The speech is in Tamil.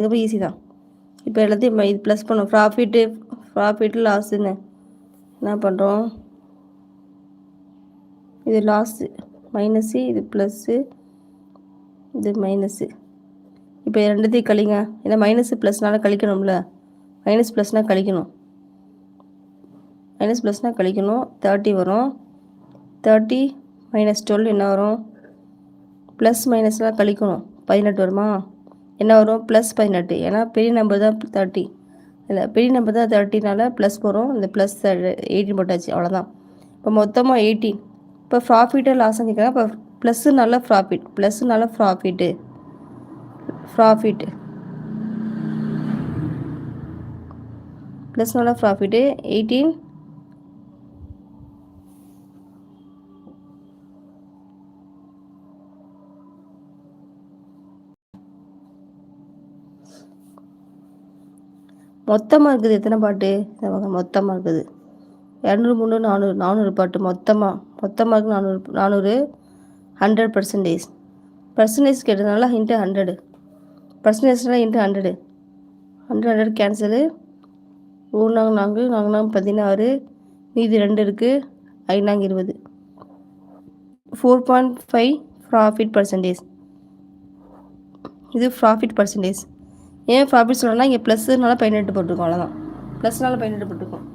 இதுக்கப்புறம் ஈஸி தான். இப்போ எல்லாத்தையும் இது ப்ளஸ் பண்ணோம். ப்ராஃபிட்டு லாஸுன்னு என்ன பண்ணுறோம், இது லாஸு மைனஸு, இது ப்ளஸ்ஸு, இது மைனஸு. இப்போ ரெண்டுத்தையும் கழிங்க. ஏன்னா மைனஸு ப்ளஸ்னால கழிக்கணும்ல, மைனஸ் ப்ளஸ்னால் கழிக்கணும், மைனஸ் ப்ளஸ்னால் கழிக்கணும். 30 வரும். 30 மைனஸ் 12 என்ன வரும், ப்ளஸ் மைனஸ்லாம் கழிக்கணும், 18 வருமா, என்ன வரும் ப்ளஸ் 18. ஏன்னா பெரிய நம்பர் தான் 30, இல்லை பெரிய நம்பர் தான் 30னால ப்ளஸ் வரும். இந்த ப்ளஸ் 18 போட்டாச்சு, அவ்வளோதான். இப்போ மொத்தமாக 18. இப்போ ப்ராஃபிட்டு லாஸ் கேட்குறேன். இப்போ ப்ளஸ்ஸுனால ப்ராஃபிட், ப்ளஸ்ஸுனால ப்ராஃபிட்டு, ப்ளஸ்னால ப்ராஃபிட்டு 18 மொத்தமாக இருக்குது. எத்தனை பாட்டு மொத்தமாக இருக்குது 200 300 400 400 பாட்டு மொத்தமாக இருக்குது. 400 100%. பர்சன்டேஜ் கேட்டதுனால இன்ட்டு 100, பர்சன்டேஜ்னால் இன்ட்டு 100. 100 கேன்சலு. 4 4 16, மீதி 2 இருக்குது, 5 20. 4.5 ப்ராஃபிட் பர்சன்டேஜ். இது ப்ராஃபிட் பர்சன்டேஜ். ஏன் ப்ராஃபிட் சொல்லணும்னா இங்கே ப்ளஸ்னால 18 போட்டிருக்கோம், அவ்வளோதான். ப்ளஸ்னால 18 போட்டிருக்கோம்.